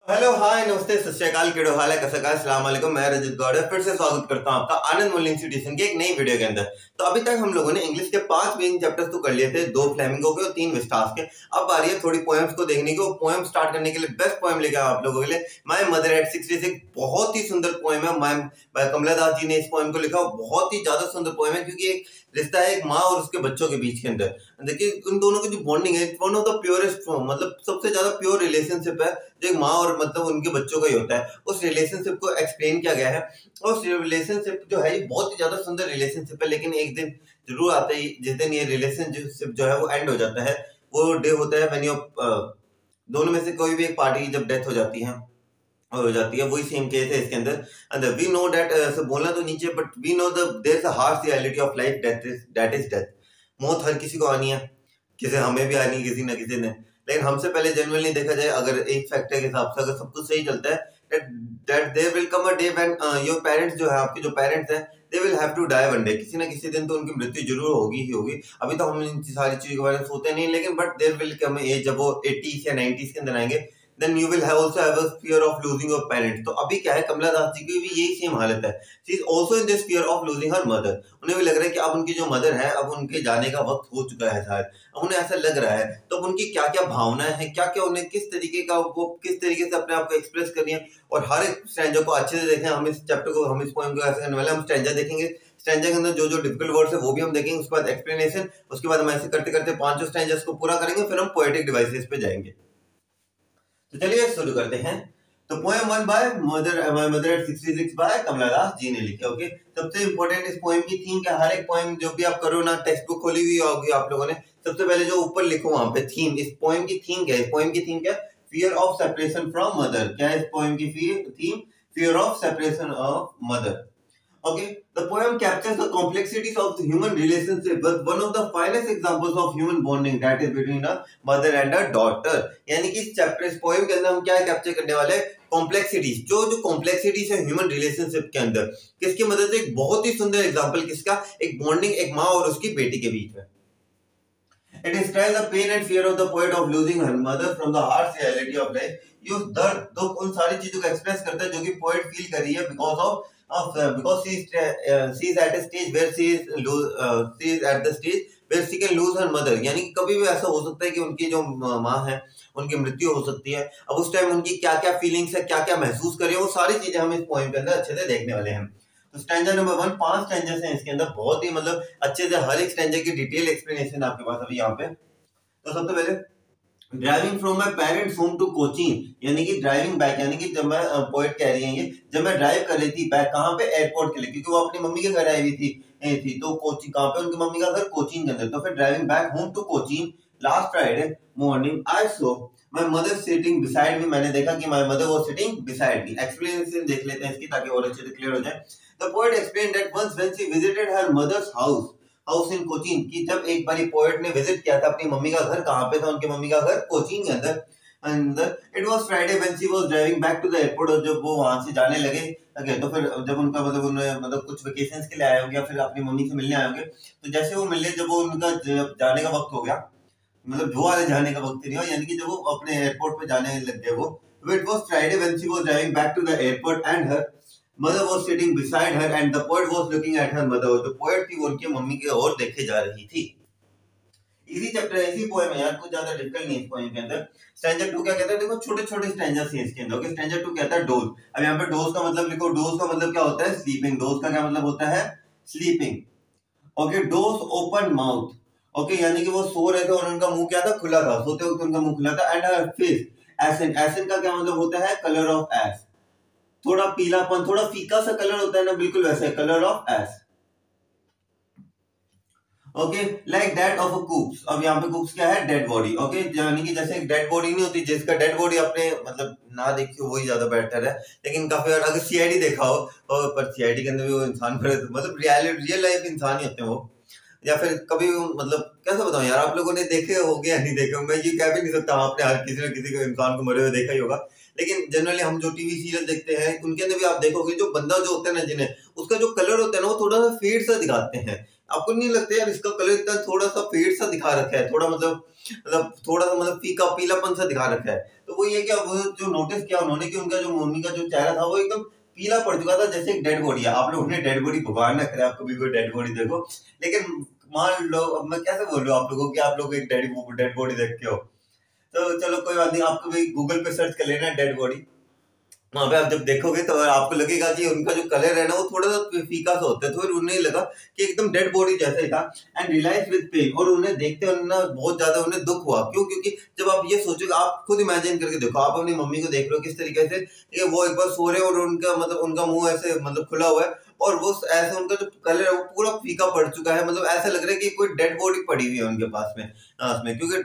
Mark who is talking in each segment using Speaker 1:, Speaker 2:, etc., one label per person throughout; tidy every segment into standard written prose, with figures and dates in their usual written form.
Speaker 1: Hello hi नमस्ते सत श्री अकाल केड़ो हाल है कैसा का अस्सलाम वालेकुम। मैं रजत गौड़ फिर से स्वागत करता हूं आपका आनंद मूल्य इंस्टीट्यूशन के एक नई वीडियो के अंदर। तो अभी तक हम लोगों ने इंग्लिश के 5 मेन चैप्टर्स तो कर लिए थे, 2 फ्लेमिंगो के और 3 विस्टास के। अब आ रही है थोड़ी पोएम्स को देखने की। वो पोएम स्टार्ट करने के लिए बेस्ट पोएम लेकर आप लोगों के लिए माय मदर एट 66। बहुत ही सुंदर पोएम है। माय कमला दास जी ने इस पोएम को लिखा। बहुत ही ज्यादा सुंदर पोएम है क्योंकि एक रिश्ता है एक माँ और उसके बच्चों के बीच के अंदर। देखिए उन दोनों की जो बॉन्डिंग है, वन ऑफ द प्योरेस्ट, मतलब सबसे ज्यादा प्योर रिलेशनशिप है जो एक माँ और मतलब उनके बच्चों का ही होता है। उस रिलेशनशिप को एक्सप्लेन किया गया है और उस रिलेशनशिप जो है ये बहुत ही ज्यादा सुंदर रिलेशनशिप है। लेकिन एक दिन जरूर आता है जिस दिन ये रिलेशनशिप जो है वो एंड हो जाता है। वो डे होता है व्हेन दोनों में से कोई भी एक पार्टी की जब डेथ हो जाती है। वही सेम केस है इसके अंदर। एंड वी नो दैट, बोलना तो नीचे, but we know the there is a harsh reality of life, that is death. मौत हर किसी को आनी है, किसी हमें भी आनी है किसी ना किसी ने। लेकिन हमसे पहले जनरली देखा जाए, अगर एक फैक्टर के हिसाब से अगर सब कुछ सही चलता है, that there will come a day when your parents जो है, आपके जो पेरेंट्स हैं, they will have to die one day। किसी ना किसी दिन तो उनकी मृत्यु जरूर होगी ही होगी। अभी तो हम इन सारी चीजों के बारे में सोचते नहीं, लेकिन but there will come age जब वो 80s या 90s के अंदर आएंगे, then you will have also have a fear of losing your parents। तो अभी क्या है, कमला दास जी की भी यही सेम हालत है। she is also in this fear of losing her mother। उन्हें भी लग रहा है कि अब उनकी जो मदर है, अब उनके जाने का वक्त हो चुका है शायद। अब उन्हें ऐसा लग रहा है, तो अब उनकी क्या क्या भावनाएं हैं, क्या क्या उन्हें किस तरीके का, वो किस तरीके से अपने आप को एक्सप्रेस करनी है। और हर एक स्ट्रेंजर को अच्छे से देखें। हम इस चैप्टर को, हम इस पोएम को ऐसे करने वाले, हम स्ट्रेंजर देखेंगे। स्ट्रेंजर के अंदर जो जो डिफिकल्ट वर्ड्स है वो भी हम देखेंगे, उसके बाद एक्सप्लेनेशन, उसके बाद हम ऐसे करते करते 5 स्ट्रेंजर्स को पूरा करेंगे, फिर हम पोएटिक डिवाइसेस पे जाएंगे। तो चलिए शुरू करते हैं। तो poem 1 by my mother at 66 by Kamala Das ji ने लिखे। ओके, सबसे इंपॉर्टेंट इस पोएम की थीम क्या, हर एक पोएम जो भी आप करो ना, टेक्स्ट बुक खोली हुई होगी आप लोगों ने, सबसे पहले जो ऊपर लिखो वहां पे थीम, इस पोएम की थीम क्या है। इस पोएम की थीम क्या है, fear of separation from mother. क्या है इस पोएम की theme, fear of separation of mother. Okay, the poem captures the complexities of the human relationship with one of the finest examples of human bonding, that is between a mother and a daughter। यानी कि इस chapter, इस poem के अंदर हम क्या capture करने वाले हैं, कॉम्प्लेक्सिटीज। जो जो कॉम्प्लेक्सिटीज है ह्यूमन रिलेशनशिप के अंदर, किसकी मदद से, एक बहुत ही सुंदर एग्जांपल किसका, एक बॉन्डिंग, एक माँ और उसकी बेटी के बीच में। It describes the pain and fear of the poet of losing her mother from the harsh reality of life। ये उस दर्द, दुख, उन सारी चीजों को एक्सप्रेस करता है जो कि पोएट फील कर रही है because she is at a stage where she is at the stage where she can lose her mother। यानी कि कभी भी ऐसा हो सकता है कि उनकी जो माँ है उनकी मृत्यु हो सकती है। अब उस टाइम उनकी क्या क्या फीलिंग्स है, क्या क्या महसूस कर रही है, वो सारी चीजें हम इस पोएम के अंदर अच्छे से देखने वाले हैं। तो स्टैंजा नंबर 1, 5 स्टैंजर्स हैं इसके अंदर, बहुत ही मतलब अच्छे से हर एक स्टैंजा की डिटेल एक्सप्लेनेशन आपके पास अभी यहाँ पे। तो सबसे पहले, driving from my parents home to Cochin, यानी कि ड्राइविंग बैक, यानी कि जब मैं, पोएट कह रही है ये, जब मैं ड्राइव कर रही थी बैक, कहाँ पे, एयरपोर्ट के लिए, क्योंकि वो अपनी मम्मी के घर आई हुई थी। तो कोचिन कहाँ पे, उनकी मम्मी का घर कोचीन के अंदर। तो फिर driving back home to Cochin last Friday morning I saw my mother sitting beside me. मैंने देखा कि my mother was sitting beside me. Explanation देख लेते हैं इसकी ताकि और अच्छे से क्लियर हो जाए। The poet explained that once when she visited her mother's house in Cochin, कि जब एक बारी पोएट ने विजिट किया था अपनी मम्मी का घर, कहाँ पे था उनकी मम्मी का घर, कोचीन के अंदर। It was Friday when she was driving back to the airport. और जब वो वहां से जाने लगे, तो फिर जब उनका मतलब उन्हें मतलब कुछ वेकेशंस के लिए आए होंगे या फिर अपनी मम्मी से मिलने आए होंगे, तो जैसे वो मिले, जब वो उनका जाने का वक्त हो गया, मतलब जो वाले जाने का वक्त नहीं हुआ, यानी कि जब वो अपने एयरपोर्ट पे जाने लग गए वो, it was Friday when she was driving back to the airport and her mother was sitting beside her and the poet was looking at her mother. जो पोएट थी वो उनकी मम्मी की ओर देखे जा रही थी। इसी चैप्टर, इसी पोएम है यार, कुछ ज्यादा डिफिकल्ट नहीं है इस पोएम के अंदर। स्टैंजा 2 क्या कहता है, देखो छोटे छोटे स्टैंजास हैं इसके अंदर। ओके, स्टैंजा 2 कहता है डोज। अब यहाँ पे डोज का मतलब लिखो। डोज का मतलब क्या होता है, स्लीपिंग। डोज का क्या मतलब होता है, sleeping. Okay, dose open mouth. Okay, यानी कि वो सो रहे थे और उनका मुंह क्या था, खुला था, सोते वक्त उनका मुंह खुला था। And her face acid. Acid का क्या मतलब होता है, कलर ऑफ एस। थोड़ा पीलापन, थोड़ा फीका सा कलर होता है ना, बिल्कुल वैसे colour of ash. Okay, like that of a corpse. अब यहाँ पे कूप्स क्या है, डेड बॉडी। ओके, यानी कि जैसे एक डेड बॉडी नहीं होती, जिसका डेड बॉडी अपने मतलब ना देखी हो वही ज्यादा बेटर है। लेकिन काफी बार अगर सीआईडी देखा हो, और पर सीआईडी के अंदर भी वो इंसान बड़े मतलब रियल लाइफ इंसान ही होते हैं वो। या फिर कभी मतलब कैसे बताऊं यार, आप लोगों ने देखे होंगे या नहीं देखे, मैं ये कह भी नहीं सकता। आपने हर किसी न किसी को इंसान को मरे हुए देखा ही होगा। लेकिन जनरली हम जो टीवी सीरियल देखते हैं उनके अंदर भी आप देखोगे, जो बंदा जो होता है ना, जिन्हें उसका जो कलर होता है ना, वो थोड़ा सा फेड सा दिखाते हैं। आपको नहीं लगता यार इसका कलर इतना थोड़ा सा फेड सा दिखा रखा है, थोड़ा मतलब थोड़ा सा मतलब फीका पीलापन सा दिखा रखा है। तो वो ये कि अब जो नोटिस किया उन्होंने कि उनका जो मम्मी का जो चेहरा था वो एकदम पीला पड़ चुका था, जैसे एक डेड बॉडी है। आप लोगों ने डेड बॉडी, भगवान ना करे आप कभी कोई डेड बॉडी देखो, लेकिन मान लो, अब मैं कैसे बोल रहा हूँ आप लोगों की, आप लोग एक डेड बॉडी देख के हो, तो चलो कोई बात नहीं, आपको भी गूगल पे सर्च कर लेना डेड बॉडी। वहां पे आप जब देखोगे तो आपको लगेगा कि उनका जो कलर है ना वो थोड़ा सा फीका सा होता है, तो फिर उन्हें लगा कि एकदम डेड बॉडी जैसा ही था। एंड रियलाइज विद पेन, और उन्हें देखते उन्हें बहुत ज्यादा उन्हें दुख हुआ। क्यों? क्योंकि जब आप ये सोचोगे, आप खुद इमेजिन करके देखो, आप अपनी मम्मी को देख रहे हो किस तरीके से ये वो एक बार सो रहे और उनका मतलब उनका मुंह ऐसे मतलब खुला हुआ है, और वो ऐसे उनका जो कलर है वो पूरा फीका पड़ चुका है, मतलब ऐसा लग रहा है कि कोई डेड बॉडी पड़ी हुई है उनके पास में उसमें। क्योंकि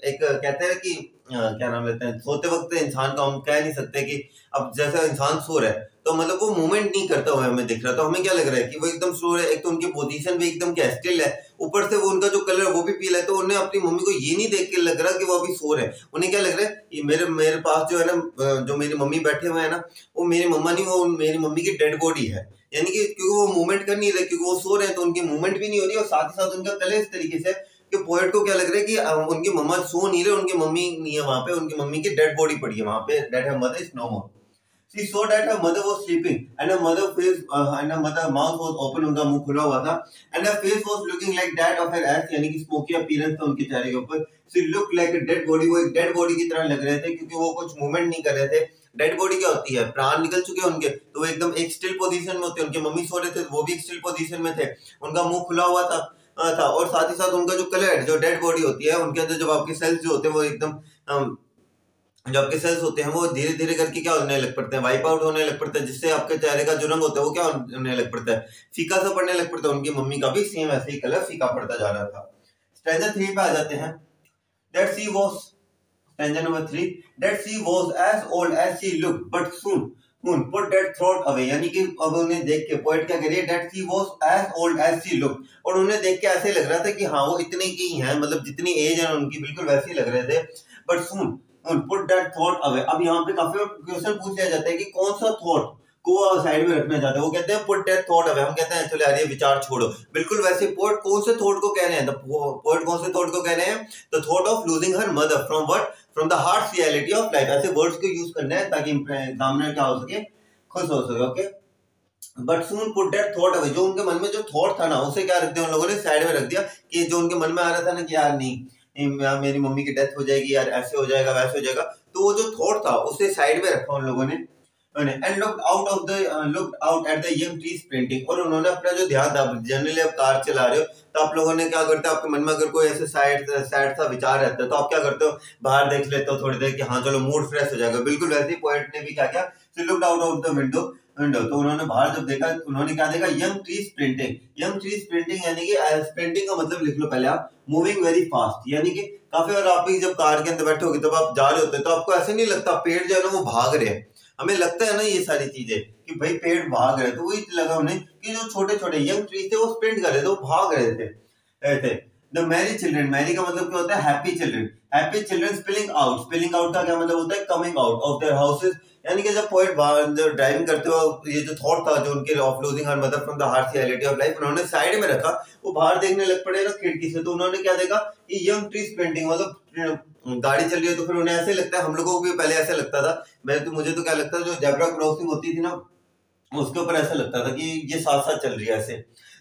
Speaker 1: एक कहते हैं कि क्या नाम लेते हैं, सोते वक्त इंसान का हम कह नहीं सकते कि अब जैसा इंसान सो रहा है तो मतलब वो मूवमेंट नहीं करता हुआ हमें दिख रहा, तो हमें क्या लग रहा है कि वो एकदम सो रहा है। एक तो उनकी पोजीशन भी एकदम क्या स्टिल है, ऊपर से वो उनका जो कलर है वो भी पीला है, तो उन्हें अपनी मम्मी को ये नहीं देख के लग रहा कि वो अभी सो रहे हैं। उन्हें क्या लग रहा है, ये मेरे मेरे पास जो है ना, जो मेरी मम्मी बैठे हुए है ना, वो मेरी मम्मा नहीं, वो मेरी मम्मी की डेड बॉडी है। यानी कि क्योंकि वो मूवमेंट कर नहीं रहे, क्योंकि वो सो रहे हैं तो उनकी मूवमेंट भी नहीं हो रही, और साथ ही साथ उनका कलर इस तरीके से कि पोएट को क्या लग रहा है कि उनकी मम्मा सो नहीं रहे, उनकी मम्मी नहीं है वहां पे, उनकी मम्मी की डेड बॉडी पड़ी है वहां पे, that her mother is no more. She saw that her mother was sleeping and her mother face and her mother mouth was open, उनका मुंह खुला हुआ था, and her face was looking like that of her ass, यानी कि smoky appearance था उनके चेहरे के ऊपर। She looked like a dead body, वो एक डेड बॉडी की तरह लग रहे थे, क्योंकि वो कुछ मूवमेंट नहीं कर रहे थे। डेड बॉडी क्या होती है, प्राण निकल चुके हैं उनके, तो वो एकदम एक स्टिल पोजीशन में होते हैं। उनकी मम्मी सो रहे थे, वो भी एक स्टिल पोजीशन में थे, उनका मुंह खुला हुआ था और साथ ही साथ उनका जो कलर, जो डेड बॉडी होती है उनके अंदर जब आपके सेल्स जो होते हैं वो एकदम जो आपके सेल्स होते हैं वो धीरे धीरे करके क्या होने लग पड़ते हैं, वाइप आउट होने लग पड़ता है, जिससे आपके चेहरे का जो रंग होता है वो क्या होने लग पड़ता है, फीका सा पड़ने लग पड़ता है। उनकी मम्मी का भी सेम ऐसे ही कलर फीका पड़ता जा रहा था। स्टैंजा 3 पे आ जाते हैं। That she was, stanza number 3, that she was as old as she looked but soon put that thought away, यानी कि अब उन्हें देख के पोएट क्या कह रही है, that she was as old as she looked, और उन्हें देख के ऐसे लग रहा था कि हाँ वो इतने की ही हैं, मतलब जितनी एज है उनकी बिल्कुल वैसे ही लग रहे थे। But soon put that thought away, अब यहाँ पे काफी क्वेश्चन पूछ लिया जाता है कि कौन सा थॉट को साइड में रखना चाहते हैं। वो कहते हैं पुट दैट थॉट अवे, हम कहते हैं चलो यार ये विचार छोड़ो। बिल्कुल वैसे पोएट कौन से थॉट को कह रहे हैं, पोएट कौन से थॉट को कह रहे हैं, the thought of losing her mother from what, from the harsh reality of life. ऐसे वर्ड्स को यूज करना है ताकि एग्जामिनर क्या हो सके, खुश हो सके। Okay, but soon put that thought away, जो उनके मन में जो थॉट था ना उसे क्या रख दिया उन लोगों ने, साइड में रख दिया। कि जो उनके मन में आ रहा था ना कि यार नहीं मेरी मम्मी की डेथ हो जाएगी यार, ऐसे हो जाएगा वैसे हो जाएगा, तो वो जो थॉट था उसे साइड में रखा उन लोगों ने। And looked out at the young tree sprinting, और उन्होंने अपना जो ध्यान था, जनरली आप कार चला रहे हो तो आप लोगों ने क्या करते हो, आपके मन में अगर कोई ऐसे सैड सा विचार रहता है तो आप क्या करते हो, बाहर देख लेते हो थोड़ी देर कि हाँ चलो मूड फ्रेश हो जाएगा। बिल्कुल वैसे ही पोएट ने भी क्या किया, looked out of the window, तो उन्होंने बाहर जब देखा उन्होंने क्या देखा, young tree sprinting. Young tree sprinting यानी कि स्प्रिंटिंग का मतलब लिख लो पहले आप, मूविंग वेरी फास्ट, यानी कि काफी बार आप भी जब कार के अंदर बैठे होगे तब आप जा रहे होते हैं तो आपको ऐसे नहीं लगता पेड़ जो है ना वो भाग रहे हैं, हमें लगता है ना ये सारी चीजें कि भाई पेड़ भाग रहे, तो वही लगा उन्हें कि जो छोटे छोटे यंग ट्री थे वो स्प्रिंट कर रहे थे, वो भाग रहे थे। द मैरी चिल्ड्रन, मैरी का मतलब क्या होता है, happy children, happy children spilling out का क्या मतलब होता है, coming out of their houses. यानी कि जब पोएट ड्राइविंग करते हो, ये जो थॉट था जो उनके of losing her mother from the harsh reality of life, उन्होंने साइड में रखा, वो बाहर देखने लग पड़े ना खिड़की से, तो उन्होंने क्या देखा कि यंग ट्री स्प्रिंटिंग, मतलब गाड़ी चल रही है तो फिर उन्हें ऐसे लगता है, हम लोगों को भी पहले ऐसे लगता था, मुझे तो क्या लगता था, जो जेब्रा क्रॉसिंग होती थी ना उसके ऊपर ऐसा लगता था कि ये साथ साथ चल रही है ऐसे।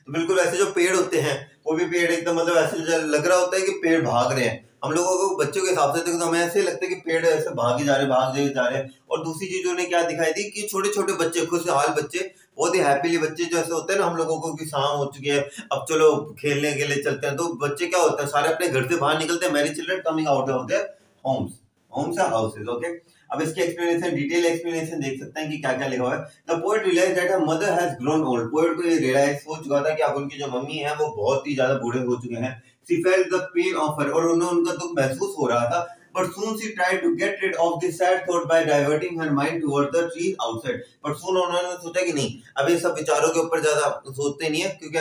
Speaker 1: तो बिल्कुल ऐसे जो पेड़ होते हैं वो भी पेड़ एकदम मतलब ऐसे लग रहा होता है कि पेड़ भाग रहे हैं। हम लोगों को बच्चों के हिसाब से देखो तो हमें ऐसे लगता है कि पेड़ ऐसे भागे जा रहे हैं। और दूसरी चीज उन्हें क्या दिखाई दी कि छोटे छोटे बच्चे, खुशहाल बच्चे, बहुत ही हैप्पीली बच्चे जो ऐसे होते हैं ना, हम लोगों को कि शाम हो चुकी है अब चलो खेलने के लिए चलते हैं, तो बच्चे क्या होता है सारे अपने घर से बाहर निकलते हैं, Mary children coming out of their homes या हाउसेस। ओके, अब इसकी एक्सप्लेनेशन, डिटेल एक्सप्लेनेशन देख सकते हैं कि क्या क्या लिखा हुआ है। The poet realise that her mother has grown old, poet को ये रियलाइज हो चुका था कि अब उनकी जो मम्मी है वो बहुत ही ज्यादा बूढ़े हो चुके हैं। She felt the pain of her, और उन्हें उनका दुख महसूस हो रहा था। But soon she tried to get rid of this sad thought by diverting her mind towards the trees outside. But soon उन्होंने सोचा कि नहीं, अब ये सब विचारों के ऊपर ज्यादा सोचते नहीं है, क्योंकि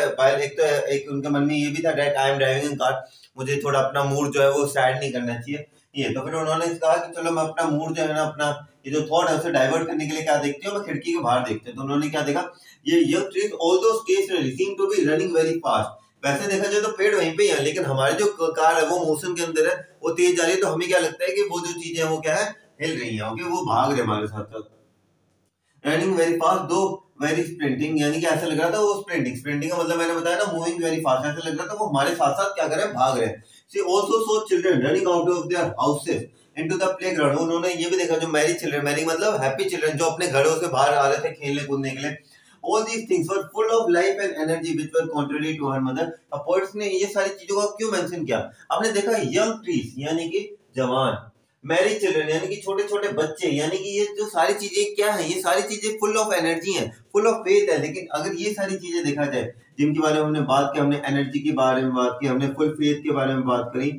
Speaker 1: एक उनके मन में ये भी था that I am driving car, मुझे थोड़ा अपना मूड जो है वो सैड नहीं करना चाहिए। ये तो फिर उन्होंने कहा कि चलो मैं अपना मूड जो है ना, अपना ये जो थॉट है उसे डाइवर्ट करने के लिए क्या देखती हूँ, मैं खिड़की के बाहर देखती हूँ। तो उन्होंने क्या देखा, ये young trees although stationary seem to be running very fast, वैसे देखा जाए तो पेड़ वहीं पे ही है, लेकिन हमारी जो कार है वो मोशन के अंदर है, वो तेज जा रही है, तो हमें क्या लगता है कि वो जो चीजें हैं वो क्या है, हिल रही है। ओके, वो भाग रहे हमारे साथ साथ। रनिंग वेरी फास्ट दो वेरी स्प्रिंटिंग, यानी कि ऐसा लग रहा था वो स्प्रिंटिंग, स्प्रिंटिंग का मतलब मैंने बताया ना, मूविंग वेरी फास्ट, ऐसा लग रहा था वो हमारे साथ साथ क्या कर रहे हैं, भाग रहे हैं। See also saw children running out of their houses into the playground, उन्होंने ये भी देखा जो मैरी चिल्ड्रन, मैरी मतलब हैप्पी चिल्ड्रन, जो अपने घरों से बाहर आ रहे थे खेलने कूदने के लिए। All these things were full of life and energy which were contrary to her mother। अब poets ने ये सारी चीजों का क्यों मेंशन किया? आपने देखा यंग ट्रीज यानी कि जवान, मैरी चिल्ड्रन यानी कि छोटे छोटे बच्चे, यानी कि ये जो सारी चीजें क्या है, ये सारी चीजें फुल ऑफ एनर्जी हैं, फुल ऑफ फेथ है। लेकिन अगर ये सारी चीजें देखा जाए जिनके बारे में हमने बात की, हमने एनर्जी के बारे में बात की, हमने फुल फेथ के बारे में बात करी,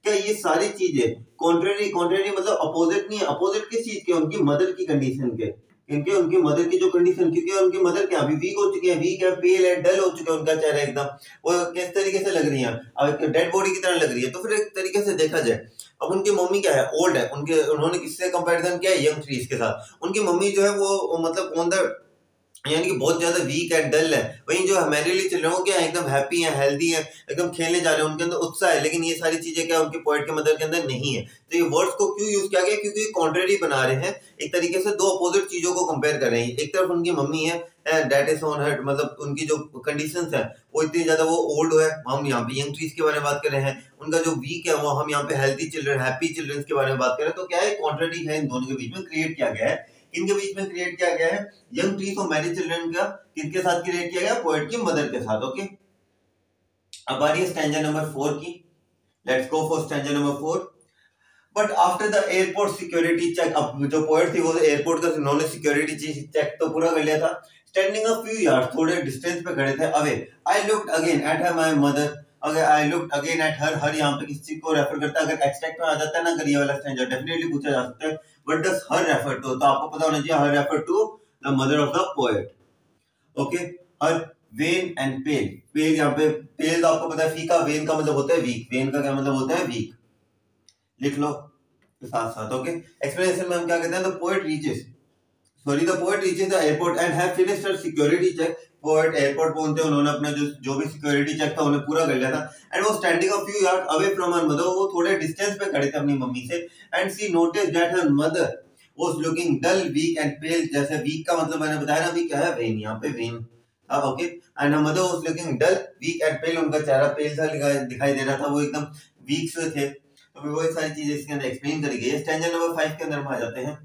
Speaker 1: क्या ये सारी चीजें कॉन्ट्रेरी, कॉन्ट्रेरी मतलब अपोजिट नहीं है, अपोजिट किस चीज के, उनकी मदर की कंडीशन के, इनके उनकी मदर की जो कंडीशन, क्योंकि उनकी मदर क्या अभी वीक हो चुके हैं, वीक है, पेल है, डल हो चुके हैं, उनका चेहरा एकदम वो किस तरीके से लग रही है, अब डेड बॉडी की तरह लग रही है। तो फिर एक तरीके से देखा जाए, अब उनकी मम्मी क्या है, ओल्ड है, उनके उन्होंने किससे कंपैरिजन किया है, यंग ट्रीज के साथ। उनकी मम्मी जो है वो मतलब ऑन द यानी कि बहुत ज्यादा वीक है, डल है। वहीं जो हमारे लिए चल रहे हो क्या एकदम हैप्पी है, हेल्दी है, एकदम खेलने जा रहे हैं, उनके अंदर उत्साह है। लेकिन ये सारी चीजें क्या उनके पोएट के मदर के अंदर नहीं है। तो ये वर्ड्स को क्यों यूज किया गया, क्योंकि कॉन्ट्रेरी बना रहे हैं, एक तरीके से दो अपोजिट चीजों को कंपेयर कर रहे हैं। एक तरफ उनकी मम्मी है डेट इज ऑन हर्ट, मतलब उनकी जो कंडीशंस है वो इतनी ज्यादा वो ओल्ड है, हम यहाँ पे यंग ट्रीज के बारे में बात कर रहे हैं। उनका जो वीक है वो हम यहाँ पे हेल्थी चिल्ड्रन, हैप्पी चिल्ड्रन के बारे में बात कर रहे हैं। तो क्या है, कॉन्ट्रेरी है इन दोनों के बीच में क्रिएट किया गया है। इनके बीच में क्रिएट किया गया है यंग ट्रीज और मैरी चिल्ड्रन का, किसके साथ क्रिएट किया गया, पोएट की मदर के साथ। ओके, अब आ रही है स्टैंजा नंबर 4 की। Let's go for stanza number 4। But after the airport security check, अब जो पोएट थी वो एयरपोर्ट का उन्होंने सिक्योरिटी चेक तो पूरा कर लिया था। स्टैंडिंग अ फ्यू यार्ड्स, थोड़े डिस्टेंस पे खड़े थे, away I looked again at her my mother. अगर I looked again at her, her यहाँ पे किस चीज को रेफर करता है, अगर एक्सट्रैक्ट में आ जाता है ना, अगर ये वाला स्टैंजा डेफिनेटली पूछा जा सकता है, what does her refer to, तो आपको पता होना चाहिए her refer to the mother of the poet. Okay, her wan and pale, pale यहाँ पे पेल तो आपको पता है फीका, वेन का मतलब होता है वीक, वेन का क्या मतलब होता है वीक, लिख लो साथ साथ। ओके, एक्सप्लेनेशन में हम क्या कहते हैं, the poet reaches the airport and have finished her security check. Poet airport पहुंचते उन्होंने अपना जो भी सिक्योरिटी चेक था उन्हें पूरा कर लिया था। एंड वो standing a few yard away from her mother, वो थोड़े डिस्टेंस पे खड़े थे अपनी मम्मी से। And she notice that her mother was looking dull weak and pale, जैसे वीक का मतलब मैंने बताया ना, वीक क्या है, वेन, यहाँ पे वेन था। Okay, and her mother was looking dull weak and pale, उनका चेहरा पेल सा दिखाई दे रहा था, वो एकदम वीक से थे। तो वो सारी चीजें इसके अंदर एक्सप्लेन करी गई है। स्टैंजा नंबर 5 के अंदर हम आ जाते हैं।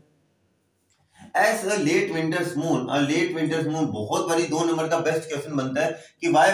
Speaker 1: As a late winter's moon, a late winter's moon, बहुत बारी 2 नंबर का बेस्ट क्वेश्चन बनता है कि why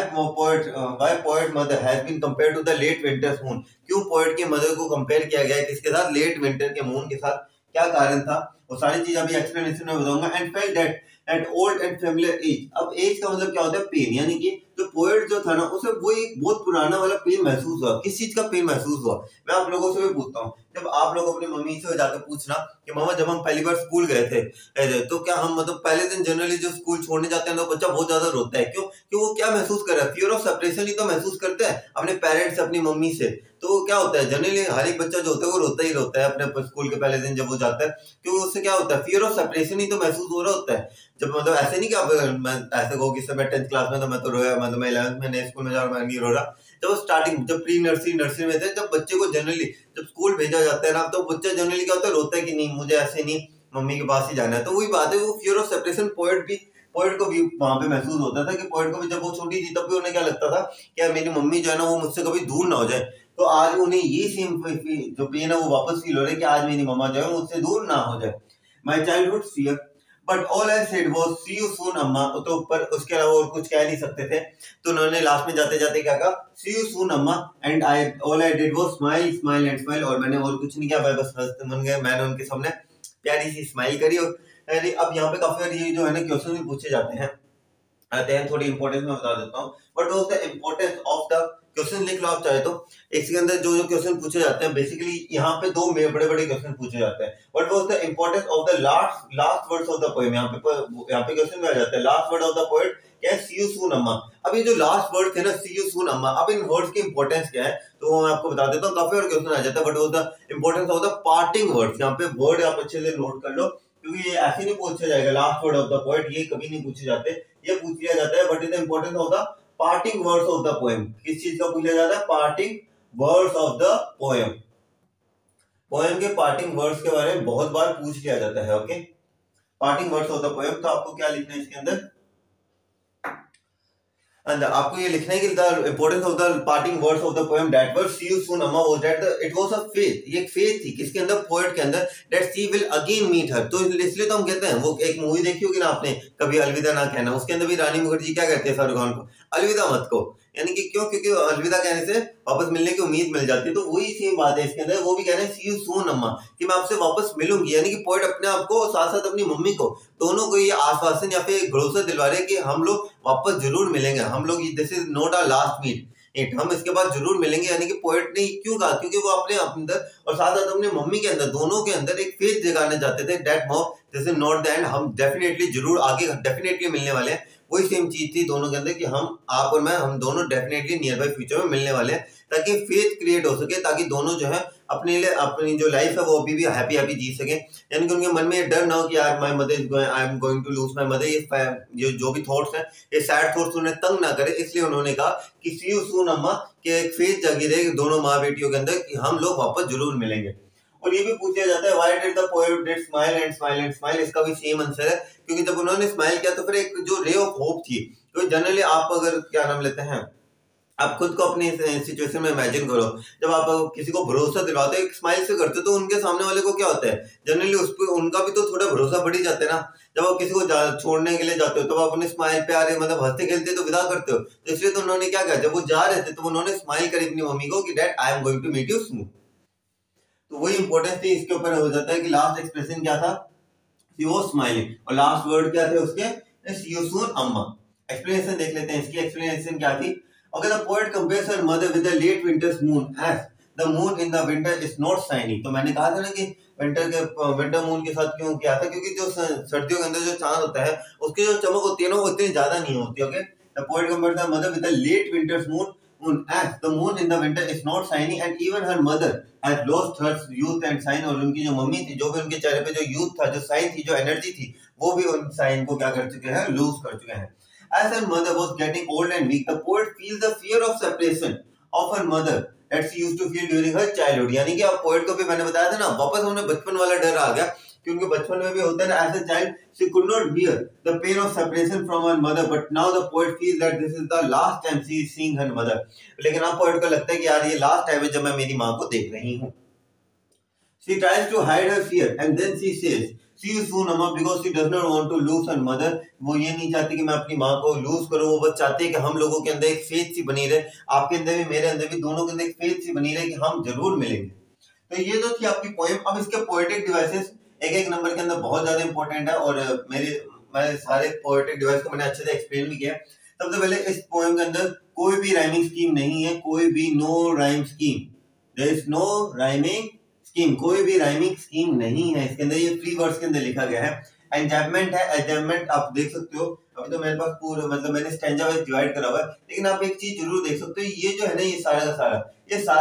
Speaker 1: poet mother has been compared to the late winter's moon, क्यों पोएट की मदर को कंपेयर किया गया है किसके साथ, लेट विंटर के मून के साथ, क्या कारण था, वो सारी चीज अभी एक्सप्लेनेशन में बताऊंगा। And felt that at old and familiar ache, अब एज का मतलब क्या होता है, पेन, यानी कि जो पोएट जो था ना उसे वो एक बहुत पुराना वाला पेन महसूस हुआ। किस चीज का पेन महसूस हुआ, मैं आप लोगों से भी पूछता हूँ, जब आप लोग अपनी मम्मी से जाकर पूछना कि मामा जब हम पहली बार स्कूल गए थे तो क्या हम मतलब पहले दिन जनरली जो स्कूल छोड़ने जाते हैं तो बच्चा बहुत ज्यादा रोता है, क्यों, क्यों वो क्या महसूस कर रहा है, फियर ऑफ सेपरेशन ही तो महसूस करता है अपने पेरेंट्स से, अपनी मम्मी से। तो क्या होता है, जनरली हर एक बच्चा जो होता है वो रोता ही रोता है अपने स्कूल के पहले दिन जब वो जाता है, क्योंकि उससे क्या होता है, फियर ऑफ सेपरेशन ही तो महसूस हो रहा होता है। जब मतलब ऐसे नहीं कि आप मैं ऐसे कहो कि मैं 10th क्लास में तो मैं तो रोया, मतलब मैं 11th में नए स्कूल में जा रहा, मैं नहीं रो रहा। जब स्टार्टिंग, जब प्री नर्सरी नर्सरी में थे, जब बच्चे को जनरली जब स्कूल भेजा जाता है ना, तो बच्चा जनरली क्या होता है, रोता है कि नहीं मुझे ऐसे नहीं मम्मी के पास ही जाना है। तो वही बात है, वो फियर ऑफ सेपरेशन पोएट को भी वहां पे महसूस होता था कि पोएट को भी जब वो छोटी थी तब भी उन्हें क्या लगता था कि मेरी मम्मी जो है ना वो मुझसे कभी दूर ना हो जाए। तो आज उन्हें ये सेम जो पेन है वो वापस फील हो रहा है कि आज मेरी मम्मा जो है मुझसे दूर ना हो जाए। My childhood fear but all I said was see you soon Amma, तो पर उसके अलावा और कुछ कह नहीं सकते थे, तो उन्होंने लास्ट में जाते जाते क्या कहा, सी यू सून अम्मा, and I all I did was smile smile and smile, और मैंने और कुछ नहीं किया, मैं बस हंसते मन गए, मैंने उनके सामने प्यारी सी स्माइल करी। और अब यहाँ पे काफी बार ये जो है ना क्वेश्चन भी पूछे जाते हैं, आते हैं, थोड़ी इंपॉर्टेंस में बता देता हूँ। What was the importance of the question, लिख लो आप चाहे तो। इसके अंदर जो जो क्वेश्चन पूछे जाते हैं बेसिकली यहाँ पे दो बड़े बड़े क्वेश्चन पूछे जाते हैं। What was the importance of the last words of the poem, यहाँ पे क्वेश्चन में आ जाता है last word of the poet क्या है, सी यू सून अम्मा। अब ये जो लास्ट वर्ड थे ना सी यू सून अम्मा, अब इन वर्ड्स की इंपॉर्टेंस क्या है तो मैं आपको बता देता हूँ। काफी और क्वेश्चन आ जाता है, what was the importance of the parting words, यहाँ पे वर्ड आप अच्छे से नोट कर लो, क्योंकि ये ऐसे नहीं पूछा जाएगा last word of the poet, ये कभी नहीं पूछे जाते, ये पूछ लिया जाता है what is the importance of the parting words of the poem, किस चीज का पूछा जाता है? Parting words of the poem. Poem के पार्टिंग वर्ड्स के बारे में बहुत बार पूछ लिया जाता है। Okay, parting words of the poem, तो आपको क्या लिखना है इसके अंदर? And आपको ये लिखना है कि the importance of the parting words of the poem that were see you soon amma was that it was a faith, ये एक faith थी किसके अंदर? पोएट के अंदर, that she will again meet her। तो इसलिए तो हम कहते हैं, वो एक मूवी देखी होगी ना आपने, कभी अलविदा ना कहना, उसके अंदर भी रानी मुखर्जी क्या कहते हैं शाहरुख खान को? अलविदा मत को, यानी कि क्यों? क्योंकि अलविदा कहने से वापस मिलने की उम्मीद मिल जाती है। तो वही सेम बात है इसके अंदर, वो भी कह रहे हैं सी यू सून अम्मा, कि मैं आपसे वापस मिलूंगी, यानी कि पोएट अपने आप को साथ साथ अपनी मम्मी को, दोनों को ये आश्वासन या फिर भरोसा दिलवा रहे हैं कि हम लोग वापस जरूर मिलेंगे, हम लोग, this is not our last meet, हम इसके बाद जरूर मिलेंगे। यानी कि पोएट ने क्यों कहा? क्योंकि वो अपने अंदर और साथ साथ अपने मम्मी के अंदर, दोनों के अंदर एक फेथ जगाना चाहते थे, that mom this is not the end, हम डेफिनेटली जरूर आगे डेफिनेटली मिलने वाले हैं। वही सेम चीज थी दोनों के अंदर कि हम, आप और मैं, हम दोनों डेफिनेटली नियर बाय फ्यूचर में मिलने वाले हैं, ताकि फेथ क्रिएट हो सके, ताकि दोनों जो है अपने लिए, अपनी जो लाइफ है वो अभी भी हैप्पी हैप्पी जी सके। यानी कि उनके मन में ये डर ना हो कि यार my mother is going, I am going to lose my mother, ये जो भी थॉट्स हैं, ये सैड थॉट्स उन्हें तंग ना करे। इसलिए उन्होंने कहा कि सी यू सून अम्मा, कि एक फेथ जगी रहे दोनों माँ बेटियों के अंदर कि हम लोग वापस जरूर मिलेंगे। और ये भी पूछा जाता है why did the poet did smile and smile and smile, इसका भी सेम आंसर है, क्योंकि जब उन्होंने स्माइल किया तो फिर एक जो रे ऑफ होप थी, तो जनरली आप अगर क्या नाम लेते हैं, आप खुद को अपनी सिचुएशन में इमेजिन करो, जब आप किसी को भरोसा दिलवाते हो, एक स्माइल से करते हो, तो उनके सामने वाले को क्या होता है? जनरली उस पर उनका भी तो थोड़ा भरोसा बढ़ ही जाता है ना। जब आप किसी को छोड़ने के लिए जाते हो तो आप अपने स्माइल प्यारे मतलब हंसते खेलते तो विदा करते हो, तो इसलिए तो उन्होंने क्या किया, जब वो जा रहे थे तो उन्होंने स्माइल करी अपनी मम्मी को कि dad I am going to meet you soon. तो वही इंपॉर्टेंस थी, इसके ऊपर हो जाता है कि लास्ट एक्सप्रेशन क्या था? सी वाज स्माइलिंग, और लास्ट वर्ड क्या थे उसके? सी यू सून अम्मा। एक्सप्लेनेशन देख लेते हैं, इसकी एक्सप्लेनेशन क्या थी? Okay, the poet compares her mother with the late winter's moon, as the moon in the winter is not shiny। तो मैंने कहा था ना कि विंटर मून के साथ क्यों किया था, क्योंकि जो सर्दियों के अंदर जो चांद होता है उसकी जो चमक होती है ना, वो इतनी ज्यादा नहीं होती। Okay, the poet compares her mother with the late winter's moon, as the moon in the winter is not shiny and even her mother has lost her youth and shine। और उनकी जो मम्मी थी, जो भी उनके चेहरे पे जो यूथ था, जो शाइन थी, जो एनर्जी थी, वो भी उन शाइन को क्या कर चुके हैं? लूज कर चुके हैं। As her mother was getting old and weak, the poet feels the fear of separation of her mother that she used to feel during her childhood। यानी कि आप पोएट को भी मैंने बताया था ना, वापस उन्हें बचपन वाला डर आ गया, कि उनके बचपन में भी होता है ना, as a child she could not bear the pain of separation from her mother, but now the poet feels that this is the last time she is seeing her mother। लेकिन आप पोएट को लगता है कि यार ये last time है जब मैं मेरी माँ को देख रही हूँ। She tries to hide her fear and then she says see you soon अम्मा, because she does not want to lose her mother। वो ये नहीं चाहती कि मैं अपनी माँ को लूज करूँ, वो बस चाहती है कि हम लोगों के अंदर एक फेथ सी बनी रहे, आपके अंदर भी मेरे अंदर भी, दोनों के अंदर एक फेथ सी बनी रहे कि हम जरूर मिलेंगे। तो ये तो थी आपकी पोएम। अब इसके पोएटिक डिवाइसेस एक एक नंबर के अंदर बहुत ज्यादा इंपॉर्टेंट है, और मैं सारे पोएटिक डिवाइस को मैंने अच्छे से एक्सप्लेन भी किया। सबसे पहले इस पोएम के अंदर कोई भी राइमिंग स्कीम नहीं है, कोई भी no rhyme scheme, there is no rhyming scheme, कोई भी राइमिंग स्कीम नहीं है इसके अंदर, ये फ्री वर्ड्स के अंदर लिखा गया है। एंजाइनमेंट है, एंजाइनमेंट आप देख सकते हो, अभी तो मेरे पास पूरा मतलब मैंने स्टैंजा वाइज डिवाइड करा हुआ है, लेकिन आप एक चीज जरूर देख सकते हो, ये जो है ना, ये सारा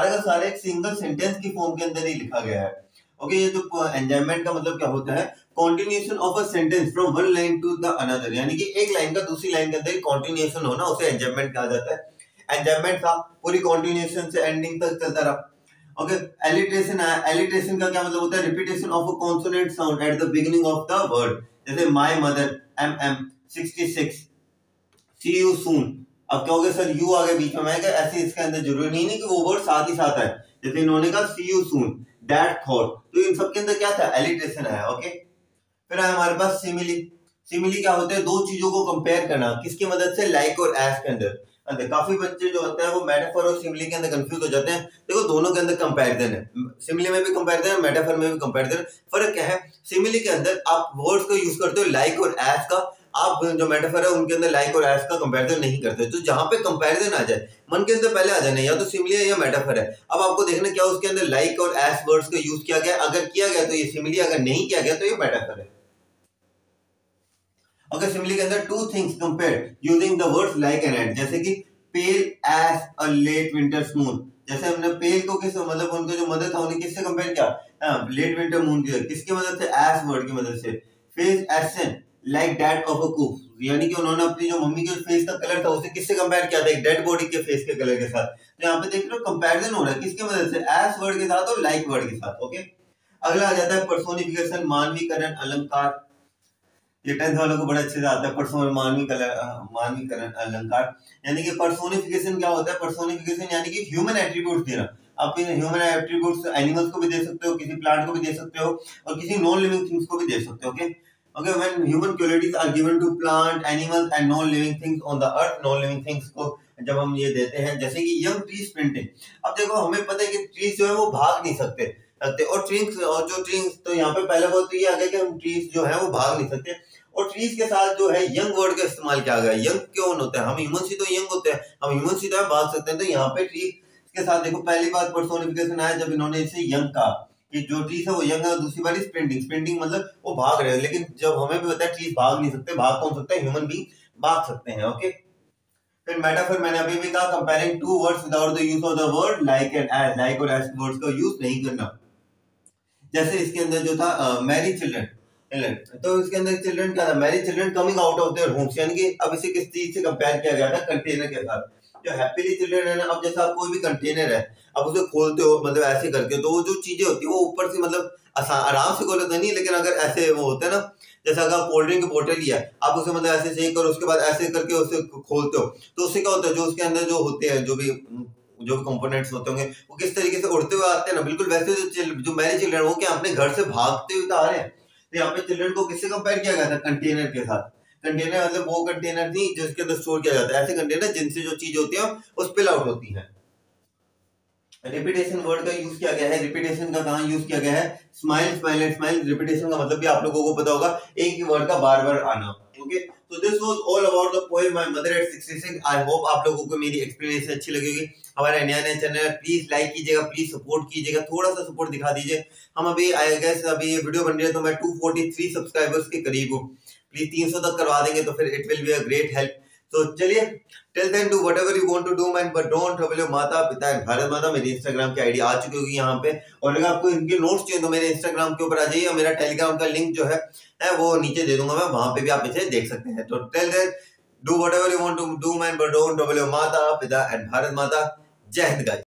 Speaker 1: का सारा एक सिंगल सेंटेंस की फॉर्म के अंदर ही लिखा गया है। ओके, ये जो एंजाइनमेंट का मतलब क्या होता है? Continuation of a sentence from one line to the another, यानी कि एक लाइन का दूसरी लाइन के अंदर कंटिन्यूएशन होना, उसे एंजाइनमेंट कहा जाता है। एंजाइनमेंट था पूरी कंटिन्यूएशन से एंडिंग तक चलता रहा। ओके, एलिट्रेशन है, एलिट्रेशन का क्या मतलब होता है? Repetition of a consonant sound at the beginning of the word, जैसे my mother mm 66, see you soon. अब क्या हो गया सर, यू आ गया बीच में, मैं क्या ऐसे इसके अंदर जरूरी नहीं कि वो वर्ड साथ ही साथ है, जैसे इन्होंने कहा सी यू सून, दैट थॉट, तो इन सब के अंदर क्या था? एलिट्रेशन है। ओके, फिर है हमारे पास सिमिली। सिमिली क्या होता है? दो चीजों को कंपेयर करना, किसकी मदद से? लाइक और एस के अंदर। काफी बच्चे जो होते हैं वो मेटाफर और सिमिली के अंदर कंफ्यूज हो जाते हैं। देखो दोनों के अंदर कंपैरिजन है, सिमिली में भी कंपैरिजन है, मेटाफर में भी कंपैरिजन। फर्क क्या है? सिमिली के अंदर आप वर्ड्स को यूज करते हो लाइक और एस का, आप जो मेटाफर है उनके अंदर लाइक और एस का कंपैरिजन नहीं करते। तो जहां पे कंपैरिजन आ जाए, मन के अंदर पहले आ जाना या तो सिमिली है या मेटाफर है। अब आपको देखना क्या उसके अंदर लाइक और एस वर्ड्स का यूज किया गया, अगर किया गया तो ये सिमिली, अगर नहीं किया गया तो ये मेटाफर है। ओके, सिमिली के अंदर two things compared using the words like and as, जैसे कि pale as a late winter's moon, जैसे हमने पेल को किस मतलब उनका जो मदद था उन्हें किससे कंपेयर किया? लेट विंटर मून की, किसकी मदद से? एस वर्ड की मदद से। Face ashen like that of a corpse, यानी कि उन्होंने अपनी जो मम्मी के फेस का कलर था उसे किससे कंपेयर किया था, एक डेड बॉडी के फेस के कलर के साथ। तो यहाँ पे देख रहे हो कंपैरिजन हो रहा है किसकी मदद से, एस वर्ड के साथ और लाइक वर्ड के साथ। ओके, अगला आ जाता है पर्सोनिफिकेशन, मानवीकरण अलंकार। ये 10th वालों को बड़ा अच्छे से आता है, मानवीकरण अलंकार। यानी कि पर्सोनिफिकेशन क्या होता है, पर्सोनिफिकेशन यानी कि ह्यूमन एट्रीब्यूट्स देना। आप इन ह्यूमन एट्रीब्यूट्स एनिमल्स को भी दे सकते हो, किसी प्लांट को भी दे सकते हो और किसी नॉन लिविंग थिंग्स को भी दे सकते हो। Okay okay, when human qualities are given to plant animals and non living things on the earth, non living things को जब हम ये देते हैं, जैसे कि यंग ट्री स्प्रिंटिंग। अब देखो हमें पता है कि ट्रीज जो है वो भाग नहीं सकते और ट्रीज, और जो ट्रीज, तो यहाँ पे पहले बात तो ये आ गया कि हम ट्रीज जो है वो भाग नहीं सकते, और ट्रीज के साथ जो है यंग वर्ड का इस्तेमाल किया गया। यंग क्यों होता है, हम ह्यूमन ही तो यंग होते हैं, हम ह्यूमन ही तो भाग सकते हैं। तो यहाँ पे ट्रीज के साथ देखो पहली बात पर्सोनिफिकेशन आया जब इन्होंने इसे यंग कहा कि जो ट्रीज है वो यंग है, दूसरी बात स्प्रिंटिंग, स्प्रिंटिंग मतलब वो भाग रहे हैं। लेकिन जब हमें भी पता है ट्रीज भाग नहीं सकते, भाग कौन सकता है, ह्यूमन बीइंग भाग सकते हैं। ओके, फिर मेटाफर मैंने अभी भी कहा, comparing two words without the use of the word like and as, like और एज वर्ड्स का यूज नहीं करना। जैसे इसके अंदर जो था मैरी चिल्ड्रन, तो इसके अंदर चिल्ड्रन क्या था, Mary children coming out of their homes, यानी कि अब इसे किस चीज से कंपेयर किया गया था, कंटेनर के साथ। जो हैप्पीली चिल्ड्रन है ना, अब जैसा आप कोई भी कंटेनर है, अब उसे खोलते हो मतलब ऐसे करके, तो वो जो चीजें होती है वो ऊपर से मतलब आराम से खोलते नहीं, लेकिन अगर ऐसे वो होते हैं ना, जैसा अगर कोल्ड ड्रिंक की बोतल ही है, आप उसे मतलब ऐसे शेक करो, उसके बाद ऐसे करके उसे खोलते हो, तो उससे क्या होता है, जो उसके अंदर जो होते हैं, जो भी कंपोनेंट्स होते होंगे, वो किस तरीके से उड़ते हुए आते हैं ना, बिल्कुल वैसे जो मैरी चिल्ड्रन वो क्या अपने घर से भागते हुए आ रहे हैं। तो यहाँ पे चिल्ड्रन को किससे कंपेयर किया गया था, कंटेनर के साथ। कंटेनर मतलब वो कंटेनर नहीं जिसके अंदर स्टोर किया जाता है, ऐसे कंटेनर जिनसे जो चीज होती है वो स्पिल आउट होती है। रिपीटेशन वर्ड का यूज किया गया है, रिपीटेशन का कहाँ यूज किया गया है, smile, smile and smile. Repetition का मतलब भी आप लोगों को पता होगा, एक ही वर्ड का बार बार आना। ओके, तो this was all about the poem my mother at 66। I hope आप लोगों को मेरी एक्सप्लेनेशन अच्छी लगेगी। हमारा नया नया चैनल है, प्लीज लाइक कीजिएगा, प्लीज सपोर्ट कीजिएगा, थोड़ा सा सपोर्ट दिखा दीजिए। हम अभी आई गेस अभी ये वीडियो बन रही है तो मैं 243 सब्सक्राइबर्स के करीब हूँ, प्लीज 300 तक करवा देंगे तो फिर it will be a great help. तो चलिए, till then do whatever you want to do man, but don't trouble your माता पिता एंड भारत माता। मेरी इंस्टाग्राम की आईडी आ चुकी होगी यहाँ पे, और अगर आपको इनके नोट्स चाहिए तो मेरे इंस्टाग्राम के ऊपर आ जाइए, मेरा टेलीग्राम का लिंक जो है वो नीचे दे दूंगा मैं, वहां पे भी आप इसे देख सकते हैं। तो till then do whatever you want to do man, but don't trouble your माता पिता एंड भारत माता। जय हिंद गाइस।